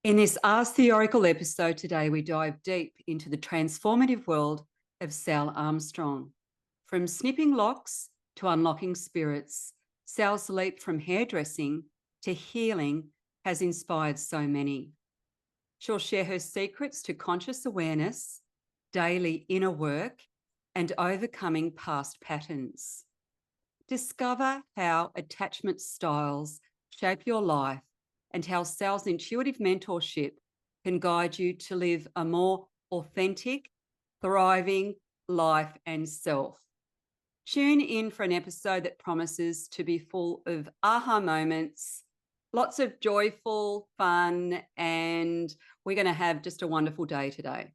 In this Ask the Oracle episode today, we dive deep into the transformative world of Sal Armstrong. From snipping locks to unlocking spirits, Sal's leap from hairdressing to healing has inspired so many. She'll share her secrets to conscious awareness, daily inner work, and overcoming past patterns. Discover how attachment styles shape your life and how Sal's intuitive mentorship can guide you to live a more authentic, thriving life and self. Tune in for an episode that promises to be full of aha moments, lots of joyful fun, and we're going to have just a wonderful day today.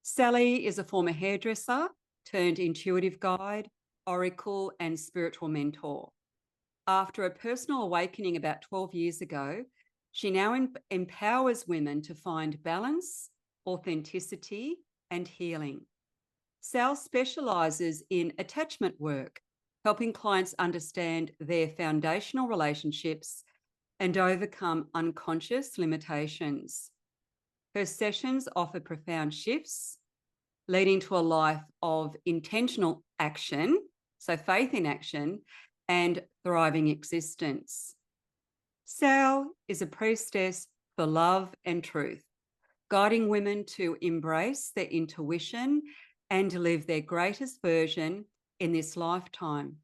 Sally is a former hairdresser turned intuitive guide, oracle, and spiritual mentor. After a personal awakening about 12 years ago, she now empowers women to find balance, authenticity, and healing. Sal specializes in attachment work, helping clients understand their foundational relationships and overcome unconscious limitations. Her sessions offer profound shifts, leading to a life of intentional action, so faith in action, and thriving existence. Sal is a priestess for love and truth, guiding women to embrace their intuition and live their greatest version in this lifetime.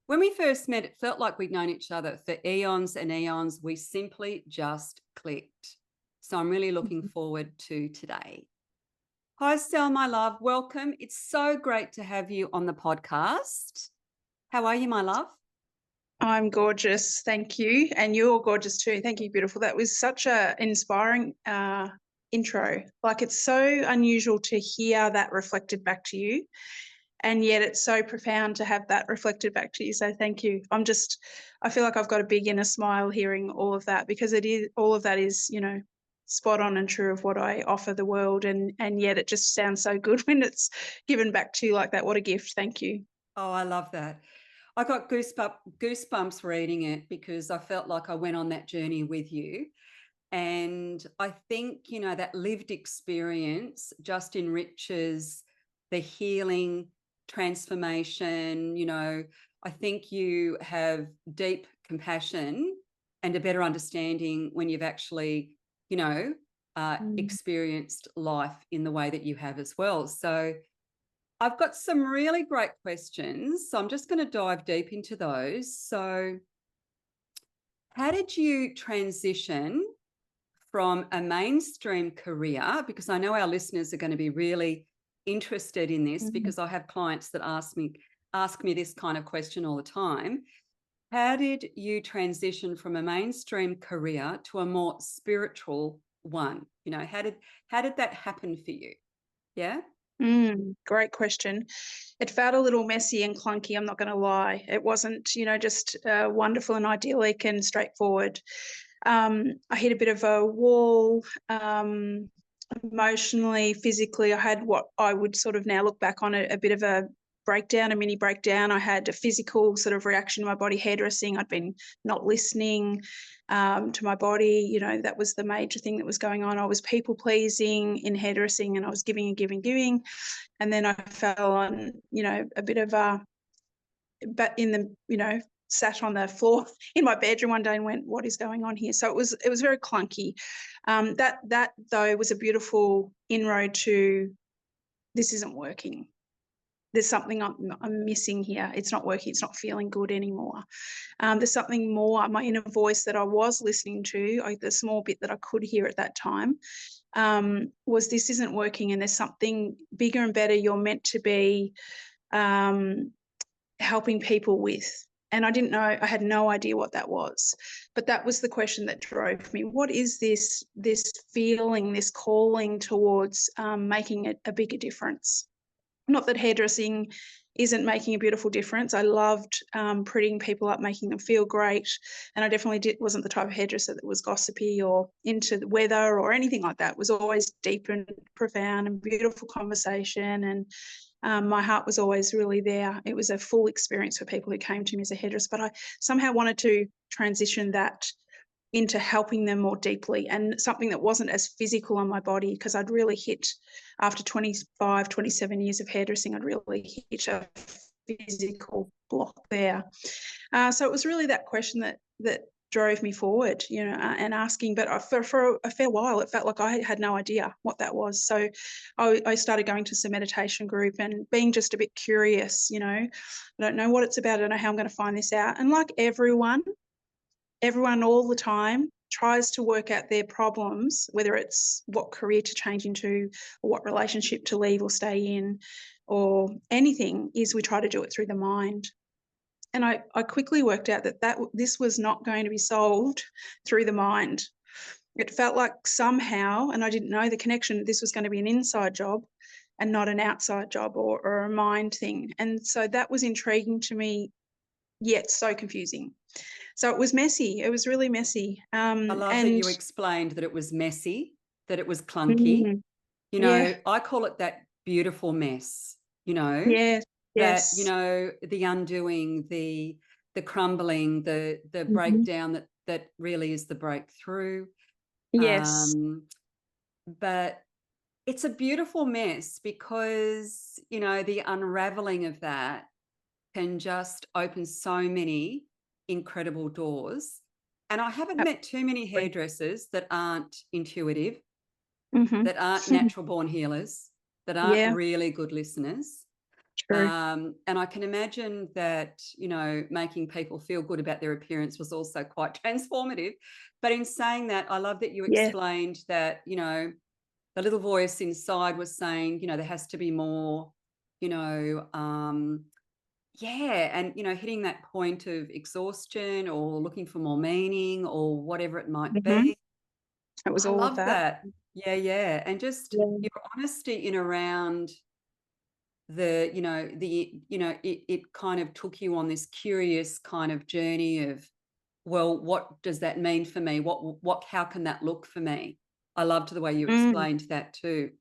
When we first met, it felt like we'd known each other for eons and eons. We simply just clicked. So I'm really looking forward to today. Hi, Sal, my love. Welcome. It's so great to have you on the podcast. How are you, my love? I'm gorgeous, thank you. And you're gorgeous too. Thank you, beautiful. That was such a inspiring intro. Like, it's so unusual to hear that reflected back to you, and yet it's so profound to have that reflected back to you. So thank you. I feel like I've got a big inner smile hearing all of that, because all of that is, spot on and true of what I offer the world, and yet it just sounds so good when it's given back to you like that. What a gift. Thank you. Oh, I love that. I got goosebumps reading it because I felt like I went on that journey with you. And I think, that lived experience just enriches the healing, transformation. I think you have deep compassion and a better understanding when you've actually, experienced life in the way that you have as well. So I've got some really great questions. So I'm just going to dive deep into those. So how did you transition from a mainstream career? Because I know our listeners are going to be really interested in this, because I have clients that ask me this kind of question all the time. How did you transition from a mainstream career to a more spiritual one? How did that happen for you? Yeah. Great question. It felt a little messy and clunky, I'm not going to lie. It wasn't, just wonderful and idyllic and straightforward. I hit a bit of a wall, emotionally, physically. I had what I would sort of now look back on a bit of a mini breakdown. I had a physical sort of reaction to my body. Hairdressing, I'd been not listening to my body. That was the major thing that was going on. I was people pleasing in hairdressing, and I was giving and giving, giving. And then I fell on, a bit of but in the, sat on the floor in my bedroom one day and went, what is going on here? So it was very clunky. That though was a beautiful inroad to, this isn't working. There's something I'm missing here. It's not working. It's not feeling good anymore. There's something more. My inner voice that I was listening to, the small bit that I could hear at that time, was, this isn't working, and there's something bigger and better you're meant to be helping people with. And I didn't know, I had no idea what that was. But that was the question that drove me. What is this feeling, this calling towards making a bigger difference? Not that hairdressing isn't making a beautiful difference. I loved prettying people up, making them feel great. And I definitely wasn't the type of hairdresser that was gossipy or into the weather or anything like that. It was always deep and profound and beautiful conversation. And my heart was always really there. It was a full experience for people who came to me as a hairdresser. But I somehow wanted to transition that into helping them more deeply, and something that wasn't as physical on my body, because I'd really hit, after 25, 27 years of hairdressing, I'd really hit a physical block there. So it was really that question that drove me forward, and asking. But for a fair while, it felt like I had no idea what that was. So I started going to some meditation group and being just a bit curious. I don't know what it's about. I don't know how I'm going to find this out. And like everyone all the time tries to work out their problems, whether it's what career to change into or what relationship to leave or stay in or anything, is we try to do it through the mind. And I quickly worked out that this was not going to be solved through the mind. It felt like somehow, and I didn't know the connection, this was going to be an inside job and not an outside job or a mind thing. And so that was intriguing to me, yet so confusing. So it was messy. It was really messy. I love that you explained that it was messy, that it was clunky. Yeah. I call it that beautiful mess, Yes. that, Yes. the undoing, the crumbling, the breakdown that really is the breakthrough. Yes. But it's a beautiful mess because, the unraveling of that can just open so many incredible doors. And I haven't met too many hairdressers that aren't intuitive, that aren't natural born healers, that aren't Yeah. really good listeners. True. And I can imagine that, making people feel good about their appearance was also quite transformative. But in saying that, I love that you Yeah. explained that, the little voice inside was saying, there has to be more, and, hitting that point of exhaustion or looking for more meaning or whatever it might be. It was I all of love that. that. Yeah, yeah. And just Yeah. your honesty in around it kind of took you on this curious kind of journey of, well, what does that mean for me? How can that look for me? I loved the way you Mm. explained that too.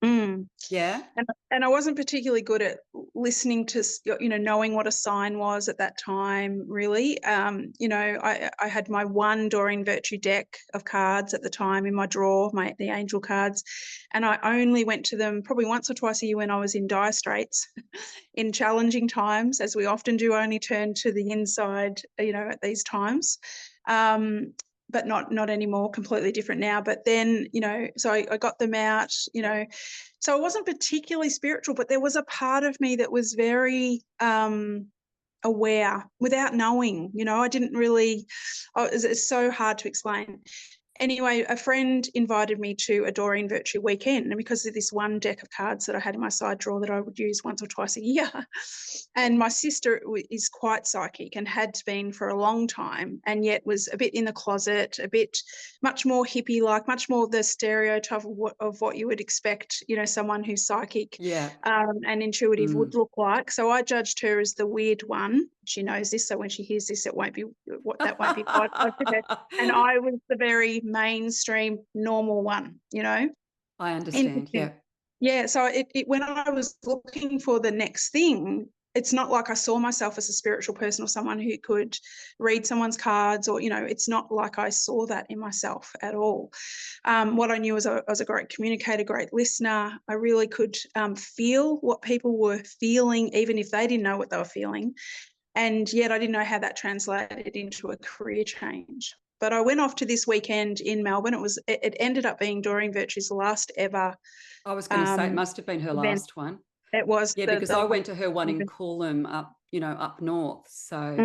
Mm. Yeah. And I wasn't particularly good at listening to, knowing what a sign was at that time, really. I had my one Doreen Virtue deck of cards at the time in my drawer, the angel cards, and I only went to them probably once or twice a year when I was in dire straits. In challenging times, as we often do, only turn to the inside, at these times. But not anymore, completely different now. But then, so I got them out, so I wasn't particularly spiritual, but there was a part of me that was very aware without knowing. I didn't really, it's so hard to explain. Anyway, a friend invited me to a Doreen Virtue weekend, and because of this one deck of cards that I had in my side drawer that I would use once or twice a year. And my sister is quite psychic and had been for a long time, and yet was a bit in the closet, a bit much more hippie-like, much more the stereotype of what you would expect, someone who's psychic Yeah. and intuitive would look like. So I judged her as the weird one. She knows this, so when she hears this, that won't be quite okay. And I was the very mainstream, normal one, I understand. Interesting. Yeah. Yeah. So when I was looking for the next thing, it's not like I saw myself as a spiritual person or someone who could read someone's cards, or, it's not like I saw that in myself at all. What I knew was I was a great communicator, great listener. I really could feel what people were feeling, even if they didn't know what they were feeling. And yet I didn't know how that translated into a career change. But I went off to this weekend in Melbourne. It ended up being Doreen Virtue's last ever I was going to say it must have been her event. last one. It was Yeah, because I went to her one in Coolum up north. So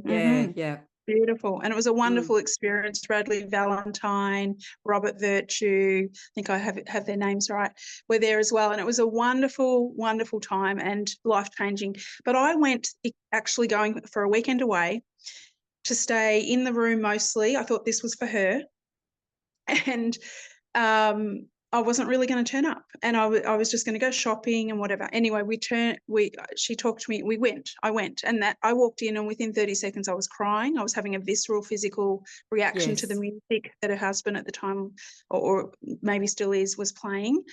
yeah. Beautiful. And it was a wonderful experience. Bradley Valentine, Robert Virtue, I think I have their names right, were there as well. And it was a wonderful, wonderful time and life-changing. But I went actually going for a weekend away to stay in the room mostly. I thought this was for her. And I wasn't really going to turn up, and I was just going to go shopping and whatever. Anyway, she talked to me. I went, and that I walked in, and within 30 seconds I was crying. I was having a visceral physical reaction to the Yes. music that her husband at the time, or maybe still is, was playing.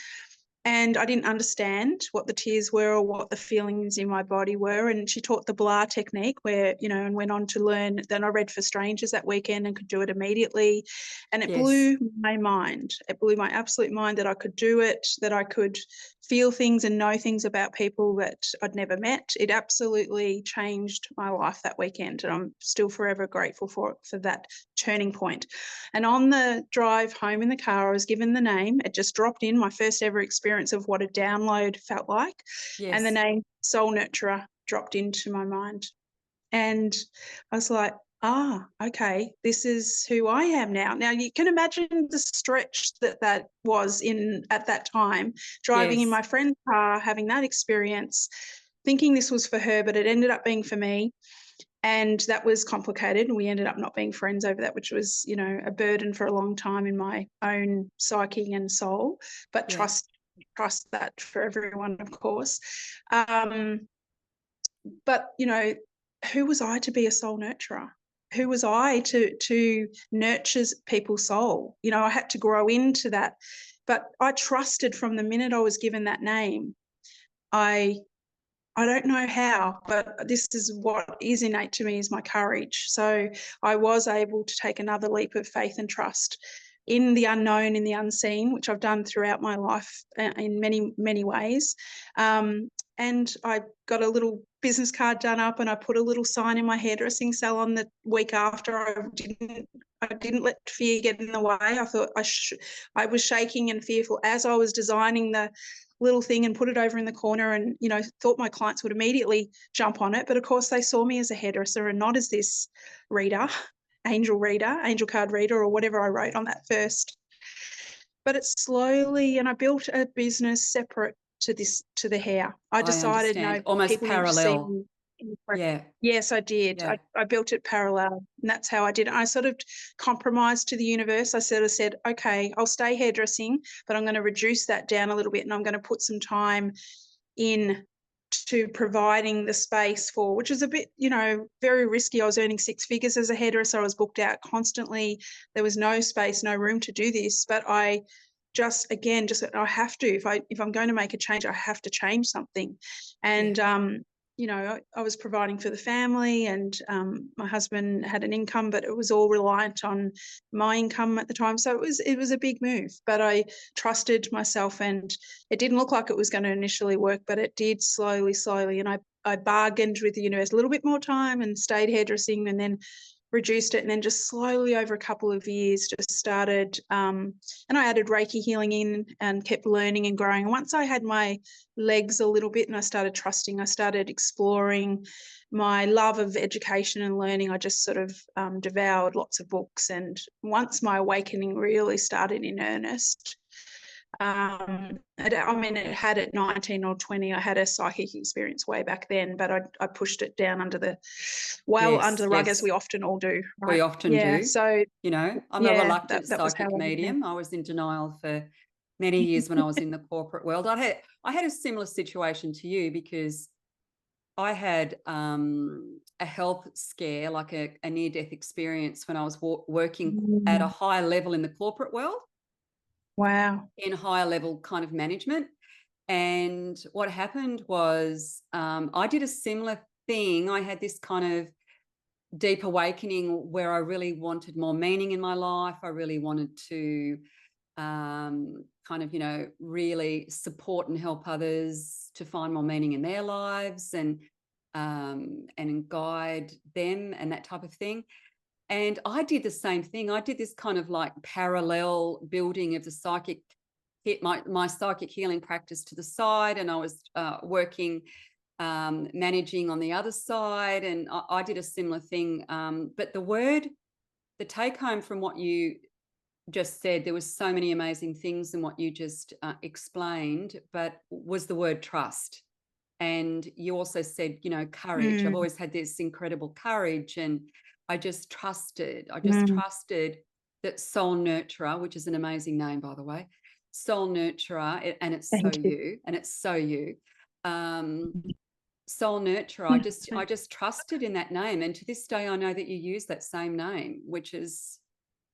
And I didn't understand what the tears were or what the feelings in my body were. And she taught the blah technique where, and went on to learn. Then I read For Strangers that weekend and could do it immediately. And it Yes. blew my mind. It blew my absolute mind that I could do it, that I could feel things and know things about people that I'd never met. It absolutely changed my life that weekend. And I'm still forever grateful for that turning point. And on the drive home in the car, I was given the name. It just dropped in, my first ever experience of what a download felt like. Yes. And the name Soul Nurturer dropped into my mind. And I was like, okay, this is who I am now. Now you can imagine the stretch that was in at that time, driving in Yes. my friend's car, having that experience, thinking this was for her, but it ended up being for me. And that was complicated. And we ended up not being friends over that, which was, a burden for a long time in my own psyche and soul, but Yeah. trust that for everyone, of course. But, who was I to be a soul nurturer? Who was I to nurture people's soul? I had to grow into that. But I trusted from the minute I was given that name. I don't know how, but this is what is innate to me, is my courage. So I was able to take another leap of faith and trust in the unknown, in the unseen, which I've done throughout my life in many, many ways. And I got a little business card done up, and I put a little sign in my hairdressing salon the week after. I didn't let fear get in the way. I thought I was shaking and fearful as I was designing the little thing and put it over in the corner, and thought my clients would immediately jump on it, but of course they saw me as a hairdresser and not as this angel card reader, or whatever I wrote on that first. But it's slowly, and I built a business separate to the hair. I decided, understand. no, Almost people need to see parallel. me in the front. Yeah. Yes, I did. Yeah. I built it parallel, and that's how I did it. I sort of compromised to the universe. I sort of said, okay, I'll stay hairdressing, but I'm going to reduce that down a little bit, and I'm going to put some time in to providing the space for, which is a bit, very risky. I was earning 6 figures as a hairdresser. I was booked out constantly. There was no space, no room to do this. But I I have to, if I'm going to make a change, I have to change something. And I was providing for the family, and my husband had an income, but it was all reliant on my income at the time. So it was a big move, but I trusted myself, and it didn't look like it was going to initially work, but it did slowly. And I bargained with the universe a little bit more time and stayed hairdressing, and then reduced it, and then just slowly over a couple of years just started, and I added Reiki healing in and kept learning and growing. And once I had my legs a little bit and I started trusting, I started exploring my love of education and learning. I just sort of devoured lots of books, and once my awakening really started in earnest, it had at 19 or 20, I had a psychic experience way back then, but I pushed it down under the rug, as we often all do, right? We often Yeah. do. So, I'm a reluctant that was how psychic I began. medium. I was in denial for many years when I was in the corporate world. I had a similar situation to you, because I had a health scare, like a near-death experience, when I was working at a high level in the corporate world. Wow. In higher level kind of management. And what happened was I did a similar thing. I had this kind of deep awakening where I really wanted more meaning in my life. I really wanted to really support and help others to find more meaning in their lives, and guide them and that type of thing. And I did the same thing. I did this kind of like parallel building of the psychic, my psychic healing practice to the side, and I was working, managing on the other side, and I did a similar thing. But the take home from what you just said, there was so many amazing things in what you just explained, but was the word trust. And you also said, courage. I've always had this incredible courage, and I just trusted that Soul Nurturer, which is an amazing name, by the way, Soul Nurturer, and it's Thank so you. you. Soul Nurturer, I just trusted in that name, and to this day I know that you use that same name, which is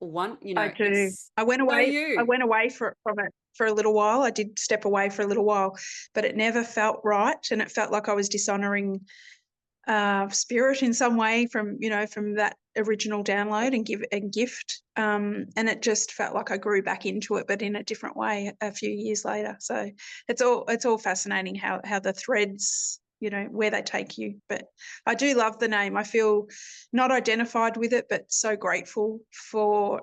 I do. it's I went so away. I you. went away from it for a little while. I did step away for a little while, but it never felt right, and it felt like I was dishonoring spirit in some way from from that original download and gift. And it just felt like I grew back into it, but in a different way a few years later. So it's all fascinating how the threads, where they take you. But I do love the name. I feel not identified with it, but so grateful for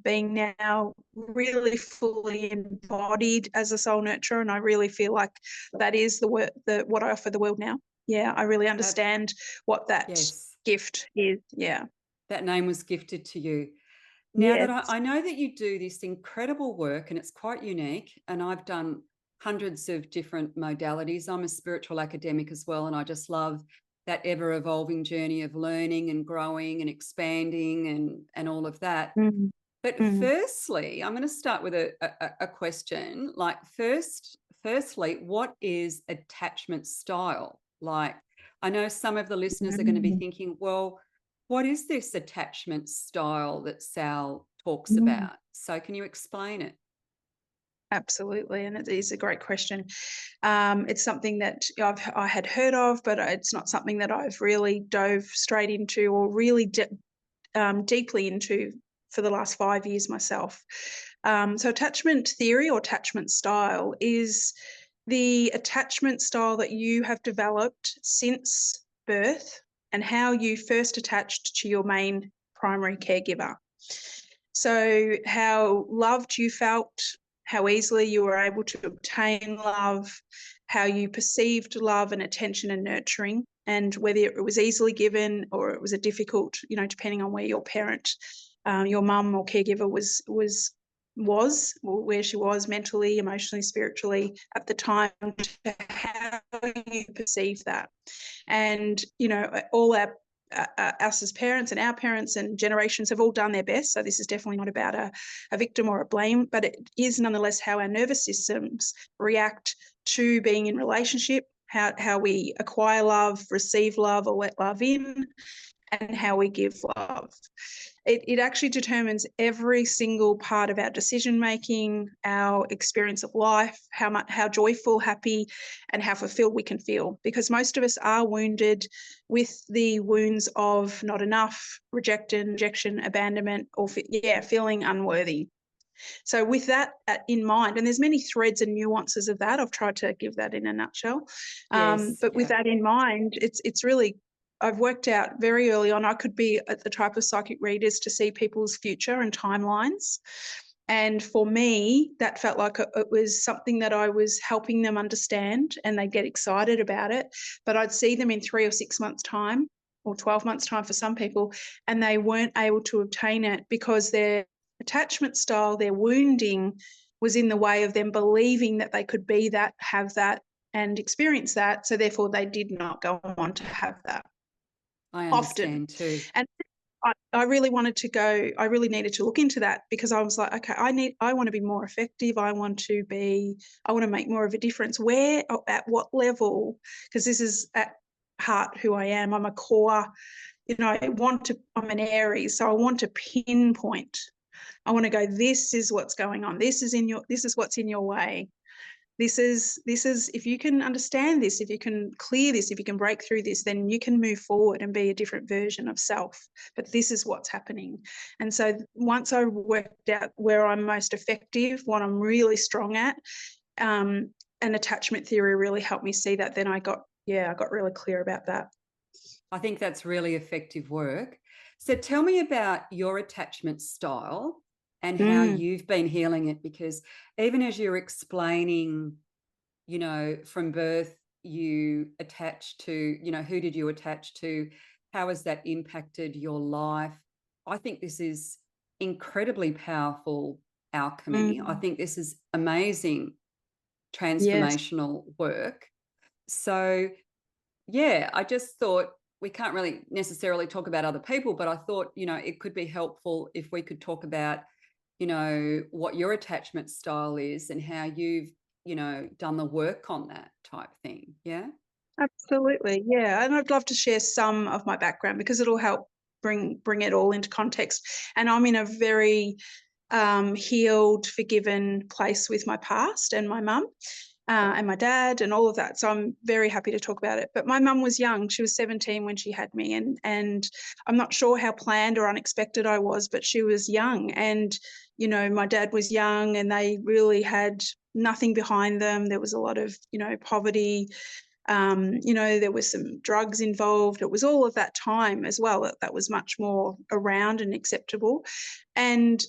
being now really fully embodied as a soul nurturer. And I really feel like that is what I offer the world now. Yeah, I really That, understand what that yes, gift is. Yeah. that name was gifted to you. Now that Yes. I know that you do this incredible work and it's quite unique, and I've done hundreds of different modalities. I'm a spiritual academic as well, and I just love that ever evolving journey of learning and growing and expanding and all of that. Mm. But Mm. firstly, I'm going to start with a question. Like, firstly, what is attachment style? Like, I know some of the listeners are going to be Mm. thinking, well, what is this attachment style that Sal talks Mm. about? So can you explain it? Absolutely, and it is a great question. It's something that I had heard of, but it's not something that I've really dove straight into or really deeply into for the last 5 years myself. So attachment theory or attachment style is the attachment style that you have developed since birth and how you first attached to your main primary caregiver. So how loved you felt, how easily you were able to obtain love, how you perceived love and attention and nurturing, and whether it was easily given or it was a difficult, depending on where your parent, your mum or caregiver or where she was mentally, emotionally, spiritually at the time, to how you perceive that. And all us as parents and our parents and generations have all done their best. So this is definitely not about a victim or a blame, but it is nonetheless how our nervous systems react to being in relationship, how we acquire love, receive love, or let love in, and how we give love. It actually determines every single part of our decision making, our experience of life, how joyful, happy, and how fulfilled we can feel. Because most of us are wounded with the wounds of not enough, rejection, abandonment, or feeling unworthy. So with that in mind, and there's many threads and nuances of that. I've tried to give that in a nutshell. Yes, But with yeah. that in mind, it's really, I've worked out very early on I could be at the type of psychic readers to see people's future and timelines. And for me, that felt like it was something that I was helping them understand, and they'd get excited about it. But I'd see them in 3 or 6 months' time, or 12 months' time for some people, and they weren't able to obtain it because their attachment style, their wounding, was in the way of them believing that they could be that, have that, and experience that. So therefore, they did not go on to have that I often. understand too. And I really wanted to go, I really needed to look into that, because I was like, okay, I want to be more effective. I want to make more of a difference. Where, at what level? Because this is at heart who I am. I'm a core, I'm an Aries, so I want to pinpoint. I want to go, this is what's going on. This is what's in your way. This is, if you can understand this, if you can clear this, if you can break through this, then you can move forward and be a different version of self. But this is what's happening. And so once I worked out where I'm most effective, what I'm really strong at, and attachment theory really helped me see that. Then I got really clear about that. I think that's really effective work. So tell me about your attachment style and how Mm. you've been healing it, because even as you're explaining, from birth, you attached to, who did you attach to? How has that impacted your life? I think this is incredibly powerful alchemy. I Mm. think this is amazing Yes. transformational work. So yeah, I just thought we can't really necessarily talk about other people, but I thought, it could be helpful if we could talk about, what your attachment style is and how you've, done the work on that type thing. Yeah. Absolutely. Yeah. And I'd love to share some of my background because it'll help bring it all into context. And I'm in a very healed, forgiven place with my past and my mum. And my dad and all of that. So I'm very happy to talk about it. But my mum was young. She was 17 when she had me. And I'm not sure how planned or unexpected I was, but she was young. And, you know, my dad was young and they really had nothing behind them. There was a lot of, you know, poverty. You know, there was some drugs involved. It was all of that time as well. That was much more around and acceptable. And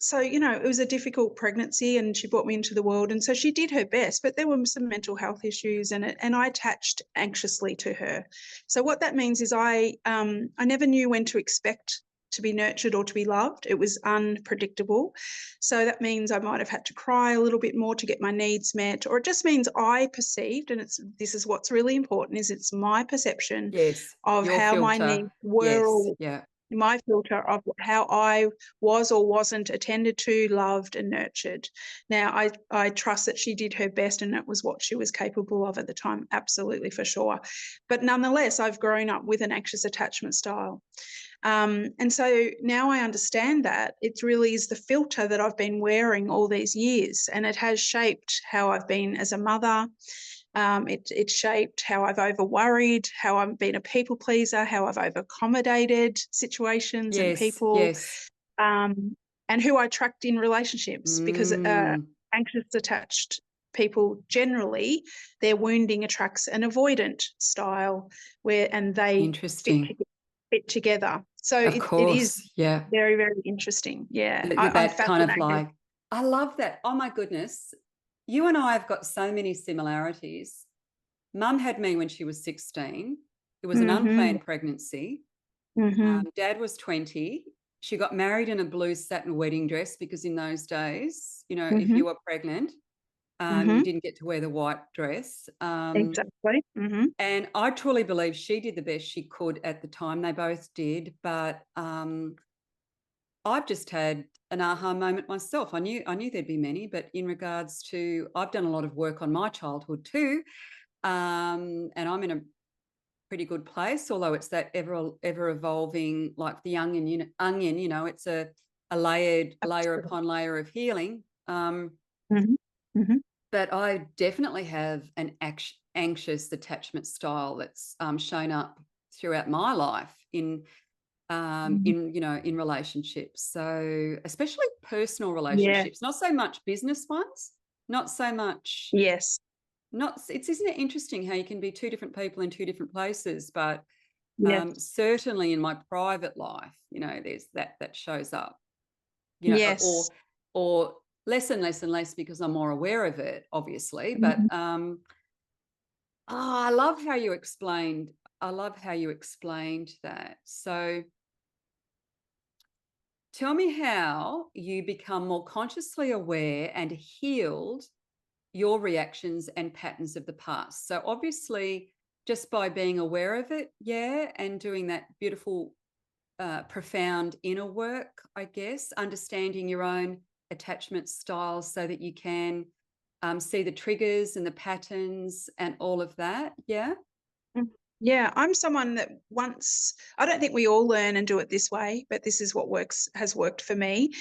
so, you know, it was a difficult pregnancy and she brought me into the world. And so she did her best, but there were some mental health issues and I attached anxiously to her. So what that means is I never knew when to expect to be nurtured or to be loved. It was unpredictable. So that means I might have had to cry a little bit more to get my needs met, or it just means I perceived, and this is what's really important, is it's my perception Yes. of Your how my needs filter. were, Yes. or Yeah. my filter of how I was or wasn't attended to, loved and nurtured. Now, I trust that she did her best and it was what she was capable of at the time, absolutely, for sure. But nonetheless, I've grown up with an anxious attachment style. And so now I understand that it really is the filter that I've been wearing all these years, and it has shaped how I've been as a mother. It shaped how I've over worried, how I've been a people pleaser, how I've over accommodated situations and Yes. people, Yes. and who I attract in relationships, because anxious attached people generally, their wounding attracts an avoidant style and they Interesting. fit together. So Of it is course. Yeah. very, very interesting. Yeah, With I'm that kind of fascinated. like, I love that. Oh my goodness. You and I have got so many similarities. Mum had me when she was 16. It was an Mm-hmm. unplanned pregnancy. Mm-hmm. Dad was 20. She got married in a blue satin wedding dress because in those days, you know, if Mm-hmm. you were pregnant, Mm-hmm. you didn't get to wear the white dress. Exactly. Mm-hmm. And I truly believe she did the best she could at the time. They both did. But I've just had an aha moment myself. I knew there'd be many, but in regards to, I've done a lot of work on my childhood too. And I'm in a pretty good place, although it's that ever evolving, like the onion, you know, it's a layer Absolutely. upon layer of healing. Mm-hmm. Mm-hmm. But I definitely have an anxious attachment style that's shown up throughout my life in Mm-hmm. you know, in relationships. So especially personal Yeah. relationships, not so much business ones, not so much. Yes. Not it's Isn't it interesting how you can be two different people in two different places, but Yes. certainly in my private life, you know, there's that shows up, you know, Yes. or less and less and less because I'm more aware of it, obviously. But Mm-hmm. I love how you explained. I love how you explained that. So tell me how you become more consciously aware and healed your reactions and patterns of the past. So obviously, just by being aware of it, yeah, and doing that beautiful, profound inner work, I guess, understanding your own attachment styles so that you can see the triggers and the patterns and all of that. Yeah. Mm. Yeah, I'm someone that I don't think we all learn and do it this way, but this is what has worked for me.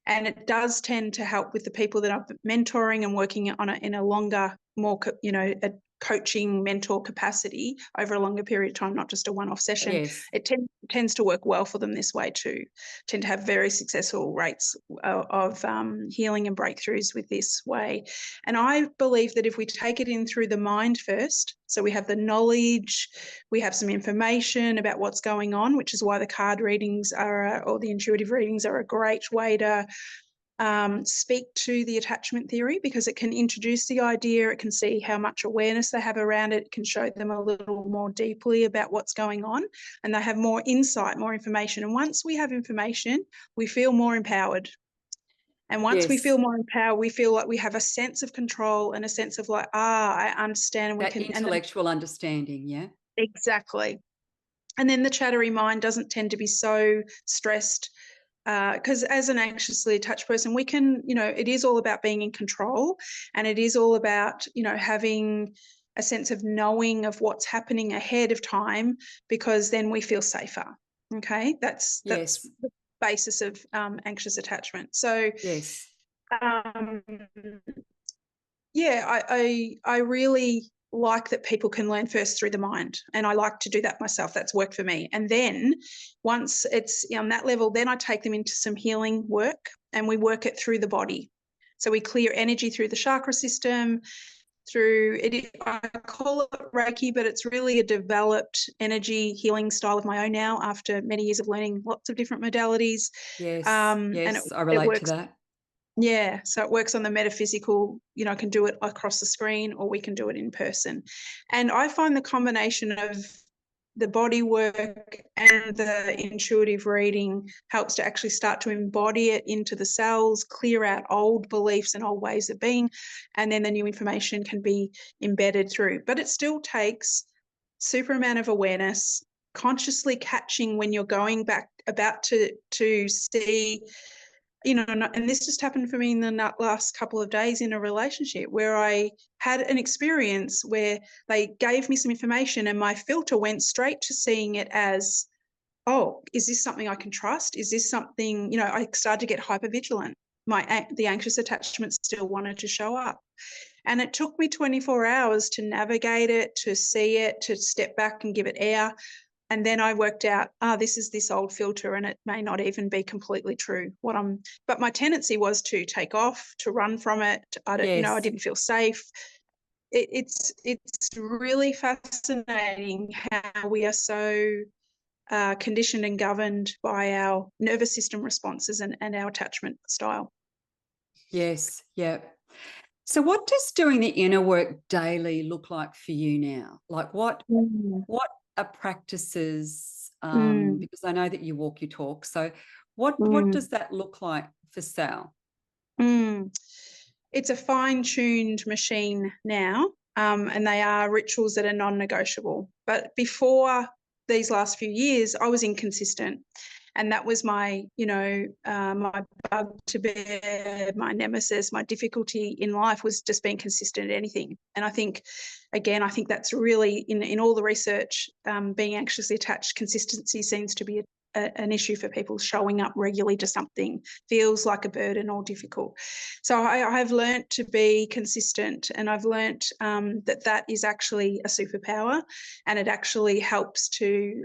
And it does tend to help with the people that I'm mentoring and working in a longer, more, a coaching mentor capacity over a longer period of time, not just a one-off session. Yes. It tends to work well for them this way too. Tend to have very successful rates of healing and breakthroughs with this way. And I believe that if we take it in through the mind first, so we have the knowledge, we have some information about what's going on, which is why the card readings or the intuitive readings are a great way to speak to the attachment theory, because it can introduce the idea, it can see how much awareness they have around it, it can show them a little more deeply about what's going on, and they have more insight, more information. And once we have information, we feel more empowered. And once we feel Yes. more empowered, we feel like we have a sense of control and a sense of like, I understand, and we That can, intellectual understanding. Yeah. exactly. And then the chattery mind doesn't tend to be so stressed, because as an anxiously attached person, we can, it is all about being in control, and it is all about, having a sense of knowing of what's happening ahead of time, because then we feel safer. Okay, that's Yes. the basis of anxious attachment. So Yes. um, yeah, I really like that people can learn first through the mind, and I like to do that myself. That's worked for me. And then once it's on that level, then I take them into some healing work, and we work it through the body. So we clear energy through the chakra system, through it. I call it Reiki, but it's really a developed energy healing style of my own now after many years of learning lots of different modalities. Yes. And Yes. I it relate to works. that. Yeah, so it works on the metaphysical, I can do it across the screen or we can do it in person. And I find the combination of the body work and the intuitive reading helps to actually start to embody it into the cells, clear out old beliefs and old ways of being, and then the new information can be embedded through. But it still takes super amount of awareness, consciously catching when you're going back about to see, and this just happened for me in the last couple of days in a relationship where I had an experience where they gave me some information and my filter went straight to seeing it as, oh, is this something I can trust? Is this something, I started to get hypervigilant. The anxious attachment still wanted to show up. And it took me 24 hours to navigate it, to see it, to step back and give it air. And then I worked out, this is this old filter, and it may not even be completely true. But my tendency was to take off, to run from it. I Yes. didn't feel safe. It's really fascinating how we are so conditioned and governed by our nervous system responses and our attachment style. Yes. Yeah. So what does doing the inner work daily look like for you now? Like Mm. what are practices? Mm. Because I know that you walk your talk. So what Mm. does that look like for Sal? Mm. It's a fine-tuned machine now, and they are rituals that are non-negotiable. But before these last few years, I was inconsistent, and that was my, my bugbear, my nemesis, my difficulty in life was just being consistent at anything. And I think, again, that's really in all the research, being anxiously attached, consistency seems to be an issue for people. Showing up regularly to something feels like a burden or difficult. So I have learnt to be consistent, and I've learnt that is actually a superpower, and it actually helps to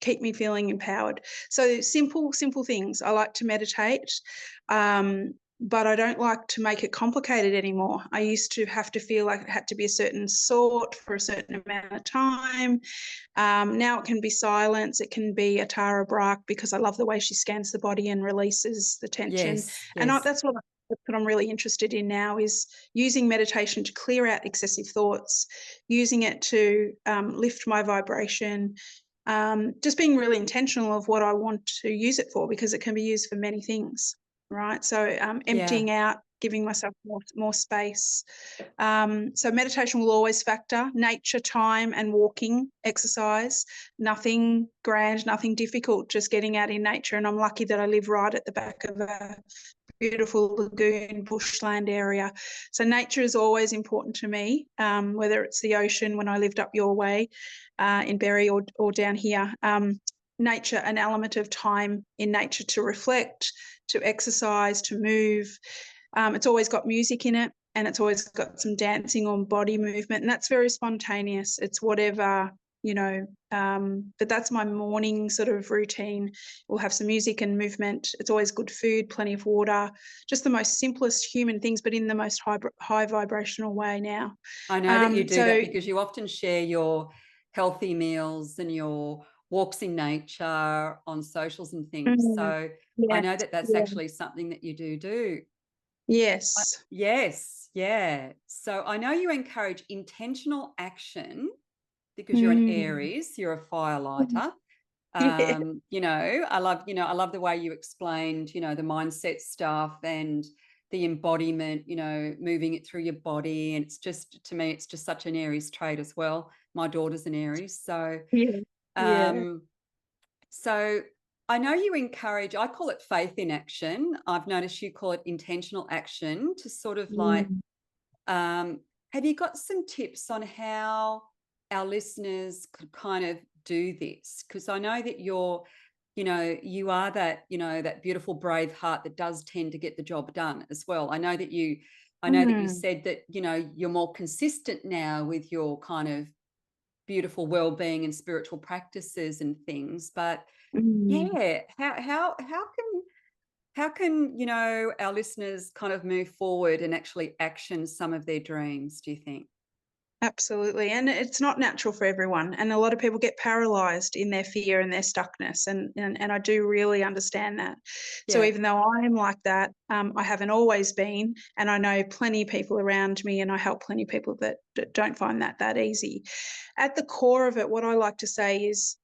keep me feeling empowered. So simple things. I like to meditate, but I don't like to make it complicated anymore. I used to have to feel like it had to be a certain sort for a certain amount of time. Now it can be silence. It can be a Tara Brach, because I love the way she scans the body and releases the tension. Yes. And Yes. that's what I'm really interested in now, is using meditation to clear out excessive thoughts, using it to lift my vibration, just being really intentional of what I want to use it for, because it can be used for many things, right? So Yeah. emptying out, giving myself more space. So meditation will always factor, nature, time, and walking, exercise. Nothing grand, nothing difficult, just getting out in nature. And I'm lucky that I live right at the back of a beautiful lagoon, bushland area. So nature is always important to me, whether it's the ocean when I lived up your way in Berry, or down here. Nature, an element of time in nature to reflect, to exercise, to move. It's always got music in it, and it's always got some dancing or body movement, and that's very spontaneous. It's whatever, but that's my morning sort of routine. We'll have some music and movement. It's always good food, plenty of water, just the most simplest human things, but in the most high vibrational way now. I know that you do that So because you often share your healthy meals and your walks in nature on socials and things. mm, So I yes, know that that's yeah, actually something that you do. yes. Yes, yeah. So I know you encourage intentional action because you're an Mm. Aries, you're a firelighter. Yeah. I love the way you explained, the mindset stuff and the embodiment, moving it through your body. And it's just, to me, it's just such an Aries trait as well. My daughter's an Aries. So, Yeah. Yeah. um, so I know you encourage, I call it faith in action. I've noticed you call it intentional action to sort of like, Mm. have you got some tips on how our listeners could kind of do this? Because I know that you're, you are that, that beautiful brave heart that does tend to get the job done as well. I know that you Mm, said that, you're more consistent now with your kind of beautiful well-being and spiritual practices and things. But mm. yeah, how can our listeners kind of move forward and actually action some of their dreams, do you think? Absolutely. And it's not natural for everyone. And a lot of people get paralyzed in their fear and their stuckness. And I do really understand that. So Yeah. even though I'm like that, I haven't always been. And I know plenty of people around me, and I help plenty of people that don't find that easy. At the core of it, what I like to say is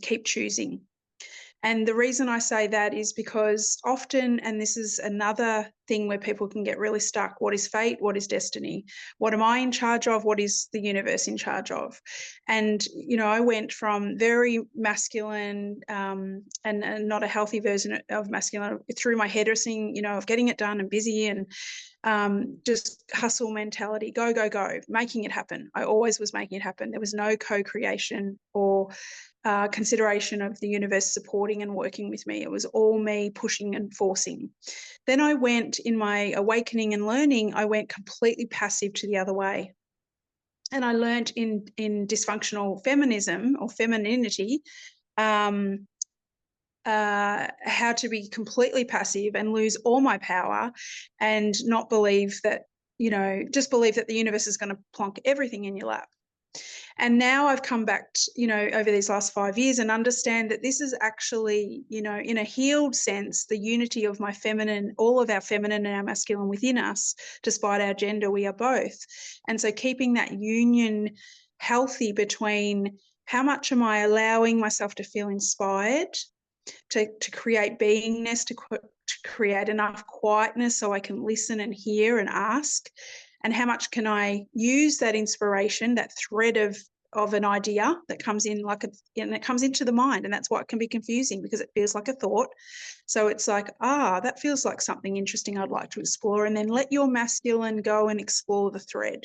keep choosing. And the reason I say that is because often, and this is another thing where people can get really stuck, what is fate? What is destiny? What am I in charge of? What is the universe in charge of? And, I went from very masculine and not a healthy version of masculine through my hairdressing, of getting it done and busy and just hustle mentality, go, go, go, making it happen. I always was making it happen. There was no co-creation or consideration of the universe supporting and working with me. It was all me pushing and forcing. Then I went in my awakening and learning, I went completely passive to the other way. And I learned in dysfunctional feminism or femininity um, how to be completely passive and lose all my power and not believe that, just believe that the universe is going to plonk everything in your lap. And now I've come back, over these last 5 years and understand that this is actually, in a healed sense, the unity of my feminine, all of our feminine and our masculine within us, despite our gender, we are both. And so keeping that union healthy between how much am I allowing myself to feel inspired to create beingness, to create enough quietness so I can listen and hear and ask, and how much can I use that inspiration, that thread of an idea that comes in and it comes into the mind, and that's why it can be confusing because it feels like a thought. So it's like, that feels like something interesting I'd like to explore, and then let your masculine go and explore the thread.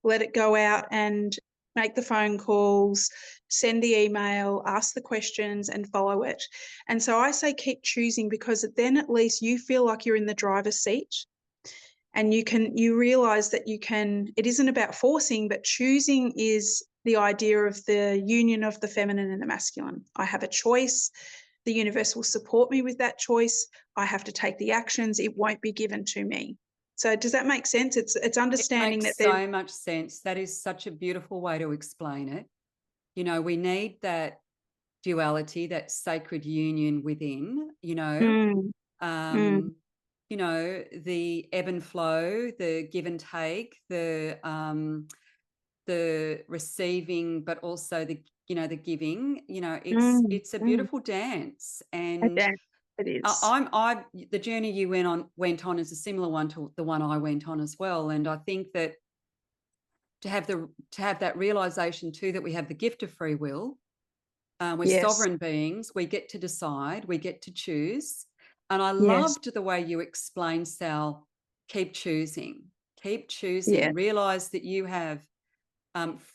Let it go out and make the phone calls, send the email, ask the questions, and follow it. And so I say keep choosing, because then at least you feel like you're in the driver's seat, and you realize that it isn't about forcing, but choosing is the idea of the union of the feminine and the masculine. I have a choice. The universe will support me with that choice. I have to take the actions. It won't be given to me. So does that make sense? It's It understanding that makes there's so much sense. That is such a beautiful way to explain it. We need that duality, that sacred union within, mm, mm, um, the ebb and flow, the give and take, the receiving, but also the giving. mm, It's a mm. beautiful dance. A And dance it is. the journey you went on is a similar one to the one I went on as well. And I think that to have that realization too, that we have the gift of free will. We're Yes, sovereign beings. We get to decide. We get to choose. And I yes, loved the way you explained, Sal, keep choosing. Keep yeah, choosing. Realize that you have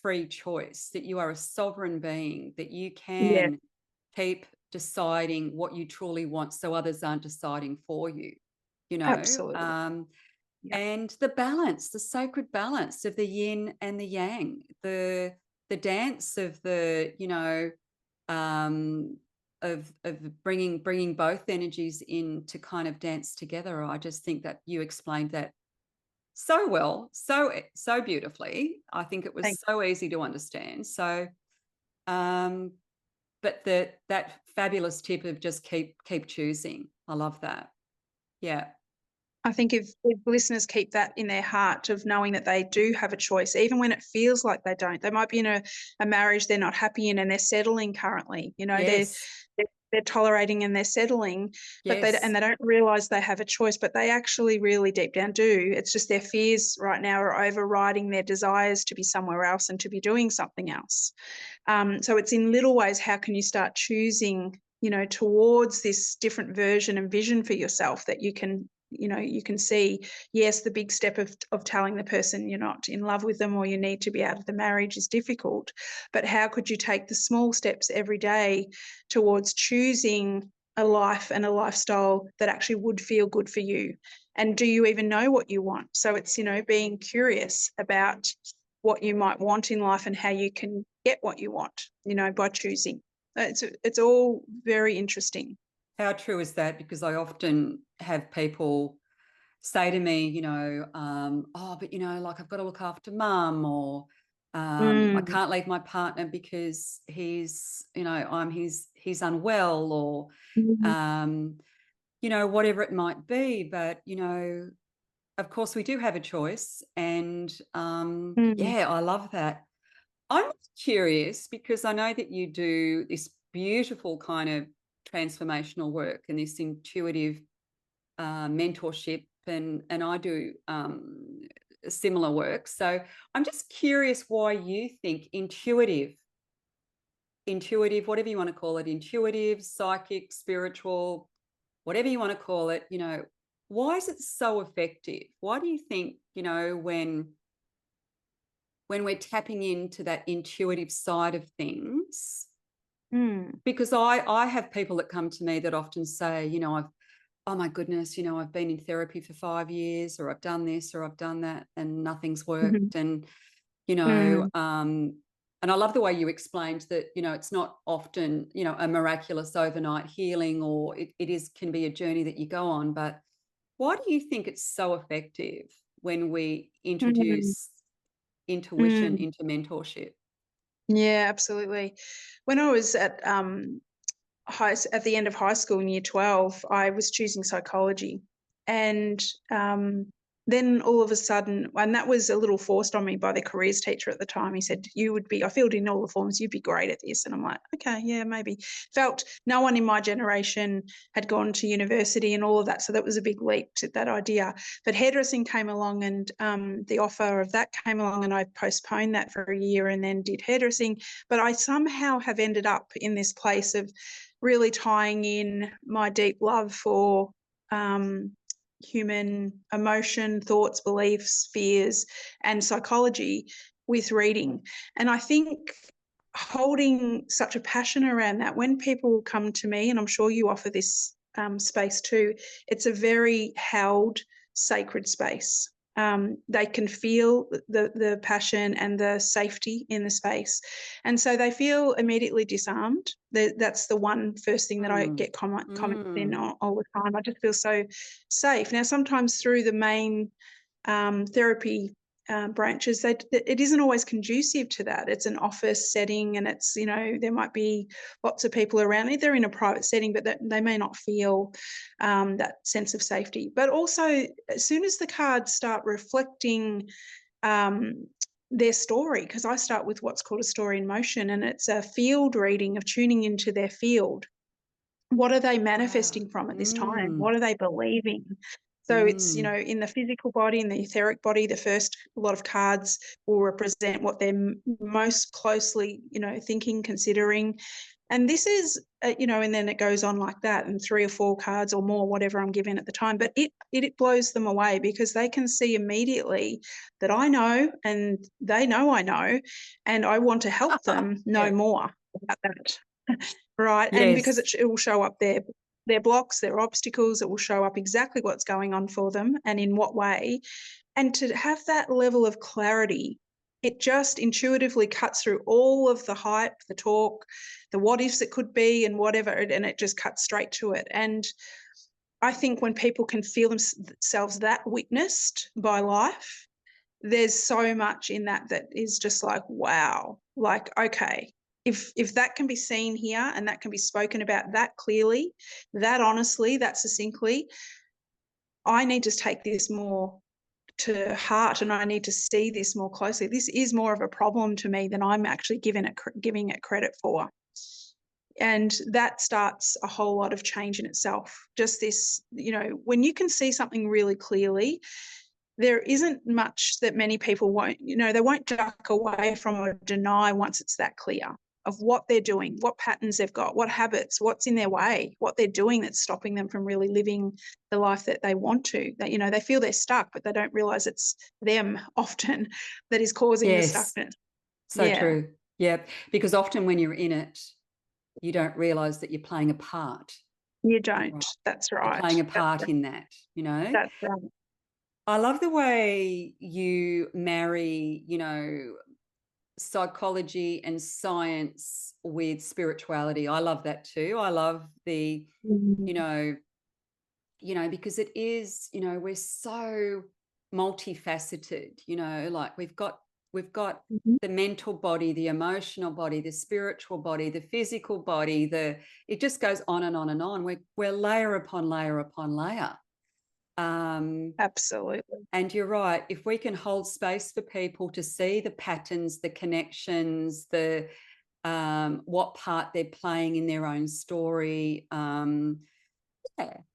free choice, that you are a sovereign being, that you yes, can keep deciding what you truly want so others aren't deciding for you, you know. absolutely. Yeah, And the balance, the sacred balance of the yin and the yang, the dance of um, of bringing both energies in to kind of dance together. I just think that you explained that so well, so beautifully. I think it was thank so easy to understand. So, um, but that fabulous tip of just keep choosing. I love that. Yeah. I think if listeners keep that in their heart of knowing that they do have a choice, even when it feels like they don't. They might be in a marriage they're not happy in and they're settling currently. Yes. They're tolerating and they're settling, but they Yes. don't realize they have a choice, but they actually really deep down do. It's just their fears right now are overriding their desires to be somewhere else and to be doing something else. So it's in little ways, how can you start choosing, towards this different version and vision for yourself that you can you can see, yes, the big step of telling the person you're not in love with them or you need to be out of the marriage is difficult, but how could you take the small steps every day towards choosing a life and a lifestyle that actually would feel good for you? And do you even know what you want? So it's, being curious about what you might want in life and how you can get what you want, by choosing. It's all very interesting. How true is that? Because I often have people say to me, oh, but like I've got to look after mum, or I Mm, can't leave my partner because he's unwell, or mhm, whatever it might be. But of course we do have a choice, and mm, yeah, I love that. I'm curious because I know that you do this beautiful kind of transformational work and this intuitive mentorship, and I do similar work. So I'm just curious why you think intuitive, whatever you want to call it, intuitive, psychic, spiritual, whatever you want to call it, why is it so effective? Why do you think, when we're tapping into that intuitive side of things? mm, Because I have people that come to me that often say, oh my goodness, I've been in therapy for 5 years, or I've done this or I've done that, and nothing's mhm, worked. And, mm, and I love the way you explained that, it's not often, a miraculous overnight healing, or can be a journey that you go on. But why do you think it's so effective when we mm, introduce intuition mm. into mentorship? Yeah, absolutely. When I was at at the end of high school in year 12, I was choosing psychology. And then all of a sudden, and that was a little forced on me by the careers teacher at the time. He said, I filled in all the forms, you'd be great at this. And I'm like, okay, yeah, maybe. Felt no one in my generation had gone to university and all of that. So that was a big leap to that idea. But hairdressing came along, and the offer of that came along, and I postponed that for a year and then did hairdressing. But I somehow have ended up in this place of really tying in my deep love for human emotion, thoughts, beliefs, fears, and psychology with reading. And I think holding such a passion around that, when people come to me, and I'm sure you offer this space too, it's a very held, sacred space. They can feel the passion and the safety in the space. And so they feel immediately disarmed. That's the one first thing that I Mm, get comments in mm, all the time. I just feel so safe. Now, sometimes through the main therapy branches, it isn't always conducive to that. It's an office setting, and it's, there might be lots of people around. They're in a private setting, but they may not feel that sense of safety. But also, as soon as the cards start reflecting their story, because I start with what's called a story in motion, and it's a field reading of tuning into their field. What are they wow. manifesting from at this time? Mm, What are they believing? So it's, mm. in the physical body, in the etheric body, the first lot of cards will represent what they're most closely, thinking, considering. And this is, and then it goes on like that, and 3 or 4 cards or more, whatever I'm given at the time. But it blows them away, because they can see immediately that I know, and they know I know, and I want to help them know Yeah. more about that. Right. And because Yes. it will show up their blocks, their obstacles, it will show up exactly what's going on for them and in what way. And to have that level of clarity, it just intuitively cuts through all of the hype, the talk, the what ifs it could be, and whatever, and it just cuts straight to it. And I think when people can feel themselves that witnessed by life, there's so much in that is just like, wow, like, okay, if that can be seen here and that can be spoken about that clearly, that honestly, that succinctly, I need to take this more to heart, and I need to see this more closely. This is more of a problem to me than I'm actually giving it credit for. And that starts a whole lot of change in itself. Just this, when you can see something really clearly, there isn't much that many people won't, they won't duck away from or deny once it's that clear of what they're doing, what patterns they've got, what habits, what's in their way, what they're doing that's stopping them from really living the life that they want to. That, you know, they feel they're stuck, but they don't realize it's them often that is causing the Yes, stuckness. so true. Yeah, because often when you're in it, you don't realize that you're playing a part. You don't. Right. That's You're right. playing a part in that, you know. That's right. I love the way you marry, you know, psychology and science with spirituality. I love that too. I love the, Mm. because it is, we're so multifaceted, like we've got Mhm. the mental body, the emotional body, the spiritual body, the physical body, it just goes on and on and on. We're layer upon layer upon layer. Absolutely. And you're right, if we can hold space for people to see the patterns, the connections, what part they're playing in their own story. Yeah.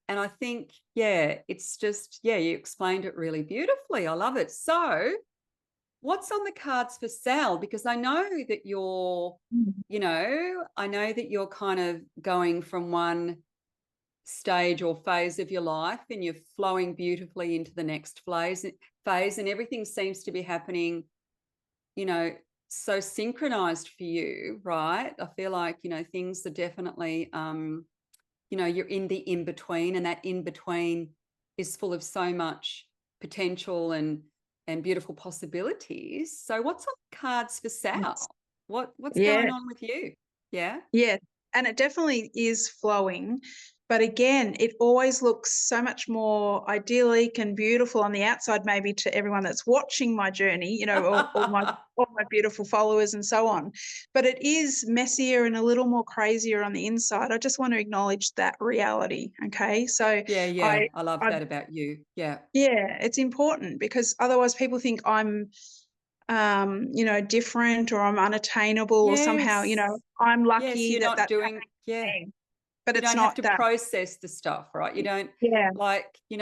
And I think, it's just, you explained it really beautifully. I love it. So what's on the cards for Sal? Because I know that you're kind of going from one stage or phase of your life and you're flowing beautifully into the next phase, and everything seems to be happening, so synchronized for you, right? I feel like, things are definitely, you're in the in-between, and that in-between is full of so much potential and beautiful possibilities. So what's on the cards for Sal? What's Yeah. going on with you? Yeah. Yeah, and it definitely is flowing. But again, it always looks so much more idyllic and beautiful on the outside, maybe to everyone that's watching my journey, you know, all my beautiful followers and so on. But it is messier and a little more crazier on the inside. I just want to acknowledge that reality. Okay. So Yeah. I I love I that about you. Yeah. yeah, it's important because otherwise people think I'm different or I'm unattainable or somehow, Yes. I'm Yes, lucky you're that not that's doing, happening. But you it's don't have not to that. process the stuff, right? You don't Yeah. like, I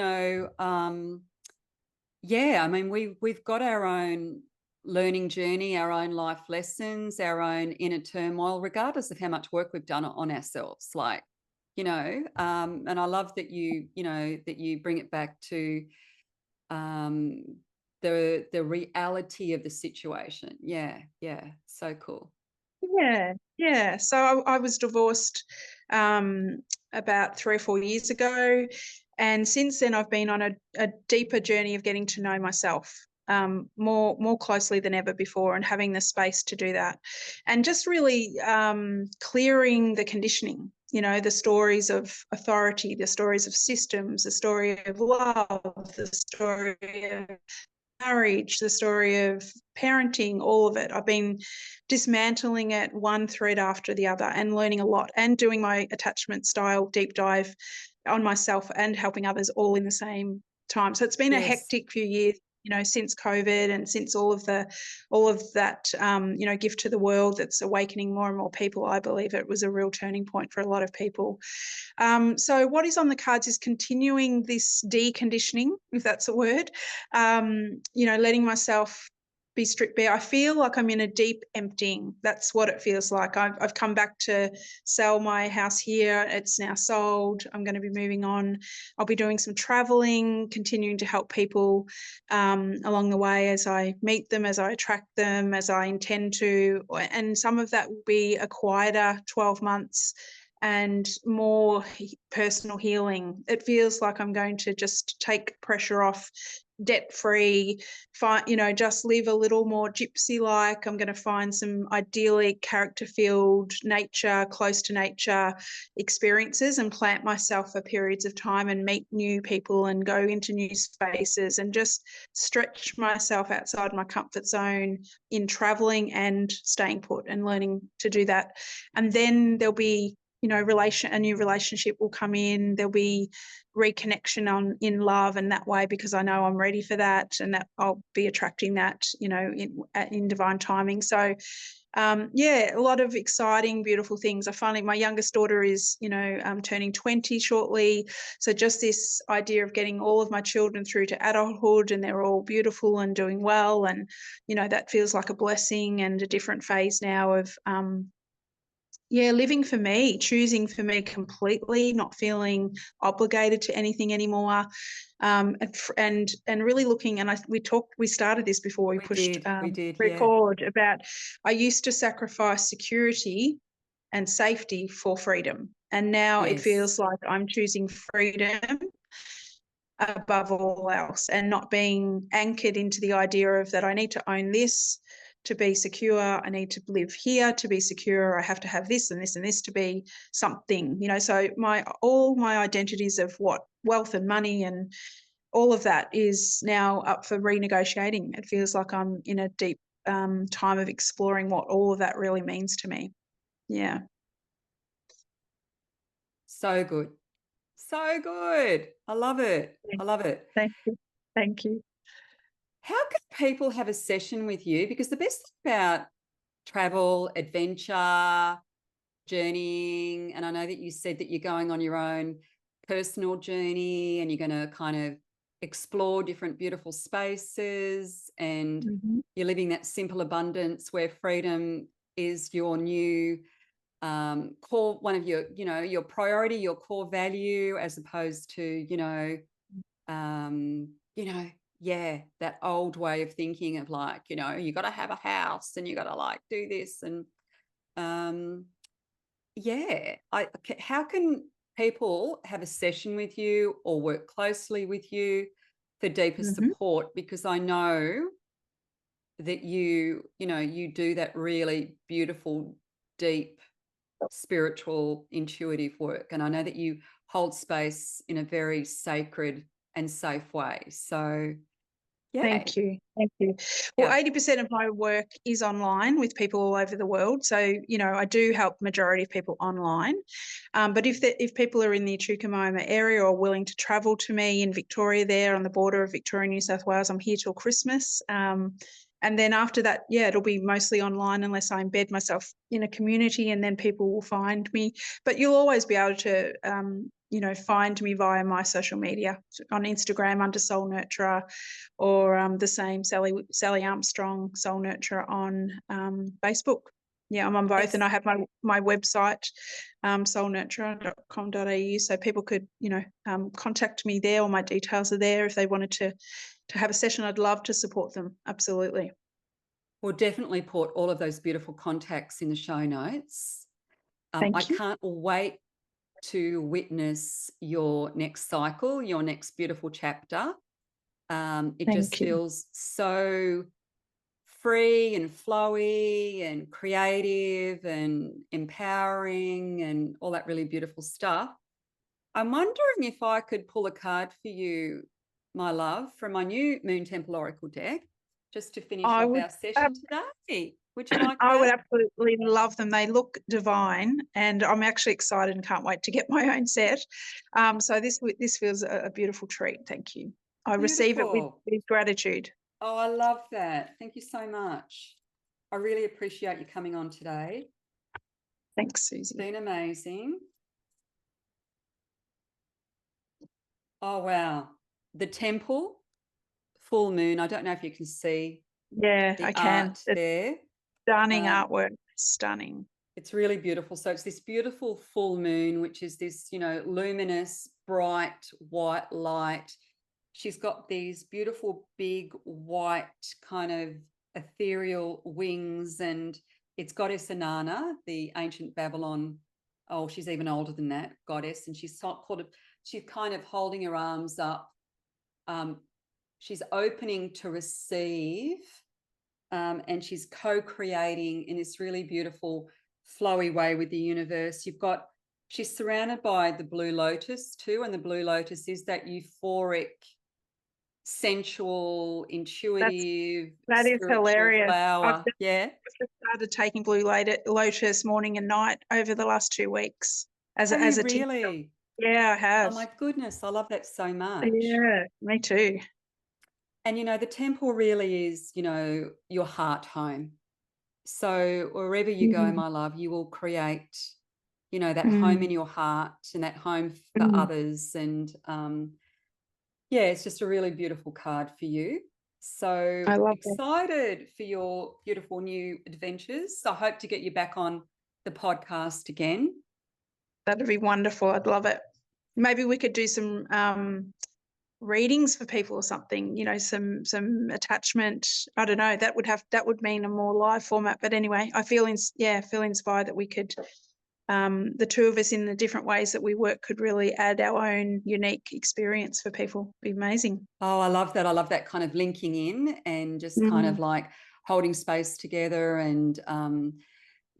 mean, we've got our own learning journey, our own life lessons, our own inner turmoil, regardless of how much work we've done on ourselves. Like, and I love that you bring it back to um, the reality of the situation. Yeah, so cool. Yeah. Yeah. So I was divorced about 3 or 4 years ago. And since then, I've been on a deeper journey of getting to know myself more closely than ever before, and having the space to do that. And just really clearing the conditioning, the stories of authority, the stories of systems, the story of love, the story of marriage, the story of parenting, all of it. I've been dismantling it one thread after the other and learning a lot, and doing my attachment style deep dive on myself and helping others all in the same time. So it's been a Yes. hectic few years, since COVID and since all of that, gift to the world that's awakening more and more people. I believe it was a real turning point for a lot of people. So what is on the cards is continuing this deconditioning, if that's a word, letting myself be stripped bare. I feel like I'm in a deep emptying. That's what it feels like. I've come back to sell my house here. It's now sold. I'm going to be moving on. I'll be doing some traveling, continuing to help people along the way as I meet them, as I attract them, as I intend to. And some of that will be a quieter 12 months and more personal healing. It feels like I'm going to just take pressure off, debt-free, just live a little more gypsy-like. I'm going to find some idyllic, character-filled nature, close to nature experiences, and plant myself for periods of time and meet new people and go into new spaces and just stretch myself outside my comfort zone in traveling and staying put and learning to do that. And then there'll be a new relationship will come in. There'll be reconnection in love, and that way, because I know I'm ready for that, and that I'll be attracting that, in divine timing. So, a lot of exciting, beautiful things. My youngest daughter is, turning 20 shortly. So just this idea of getting all of my children through to adulthood, and they're all beautiful and doing well. And, that feels like a blessing, and a different phase now of, living for me, choosing for me completely, not feeling obligated to anything anymore, and really looking. And we started this before we pushed We did, yeah. record, about I used to sacrifice security and safety for freedom, and now it Yes. feels like I'm choosing freedom above all else, and not being anchored into the idea of that I need to own this to be secure, I need to live here to be secure, I have to have this and this and this to be something, so all my identities of what wealth and money and all of that is now up for renegotiating. It feels like I'm in a deep time of exploring what all of that really means to me. Yeah. So good. So good. I love it. I love it. Thank you. Thank you. How can people have a session with you? Because the best thing about travel, adventure, journeying, and I know that you said that you're going on your own personal journey and you're going to kind of explore different beautiful spaces, and you're living that simple abundance where freedom is your new core, one of your, your priority, your core value, as opposed to, yeah, that old way of thinking of like, you got to have a house and you got to like do this. And yeah, how can people have a session with you or work closely with you for deeper support? Because I know that you do that really beautiful, deep, spiritual, intuitive work. And I know that you hold space in a very sacred and safe way. So yeah. Thank you. Thank you. Well, Yeah. 80% of my work is online with people all over the world. So, I do help majority of people online. But if people are in the Chukamoma area or willing to travel to me in Victoria, there on the border of Victoria and New South Wales, I'm here till Christmas. And then after that, it'll be mostly online unless I embed myself in a community, and then people will find me. But you'll always be able to, find me via my social media on Instagram under Soul Nurturer, or the same Sally Armstrong Soul Nurturer on Facebook. Yeah, I'm on both, and I have my website, soulnurturer.com.au, so people could, contact me there, or my details are there if they wanted to have a session. I'd love to support them. Absolutely. We'll definitely put all of those beautiful contacts in the show notes. I can't wait to witness your next cycle, your next beautiful chapter. It just feels so free and flowy and creative and empowering and all that really beautiful stuff. I'm wondering if I could pull a card for you, my love, from my new Moon Temple Oracle deck, just to finish off our session today. Would you like that? I would absolutely love them. They look divine, and I'm actually excited and can't wait to get my own set. So this feels a beautiful treat. Thank you. I receive it with gratitude. Oh, I love that. Thank you so much. I really appreciate you coming on today. Thanks, Suzy. It's been amazing. Oh, wow. The temple, full moon. I don't know if you can see I can. art there. Stunning artwork. Stunning. It's really beautiful. So it's this beautiful full moon, which is this, luminous, bright, white light. She's got these beautiful, big, white kind of ethereal wings, and it's goddess Inanna, the ancient Babylon. Oh, she's even older than that, goddess. And she's kind of holding her arms up. She's opening to receive, and she's co-creating in this really beautiful, flowy way with the universe. She's surrounded by the blue lotus too, and the blue lotus is that euphoric, sensual, intuitive, that is hilarious. flower. I've just started taking blue lotus morning and night over the last 2 weeks as a really? Yeah, I have. Oh my goodness, I love that so much. Yeah, me too. And the temple really is, your heart home. So wherever you go, my love, you will create, that home in your heart and that home for others. And it's just a really beautiful card for you. So excited for your beautiful new adventures. I hope to get you back on the podcast again. That'd be wonderful. I'd love it. Maybe we could do some readings for people or something, you know, some attachment. I don't know. That would mean a more live format. But anyway, I feel feel inspired that we could the two of us in the different ways that we work could really add our own unique experience for people. It'd be amazing. Oh, I love that. I love that kind of linking in and just kind of like holding space together and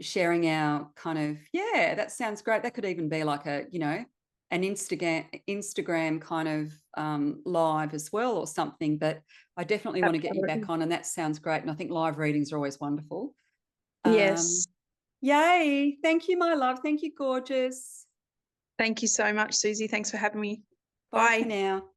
sharing our kind of, yeah, that sounds great. That could even be like a, you know, an Instagram kind of live as well or something. But I definitely want to get you back on, and that sounds great. And I think live readings are always wonderful. Yes. Yay. Thank you, my love. Thank you, gorgeous. Thank you so much, Suzy. Thanks for having me. Bye for Bye. now.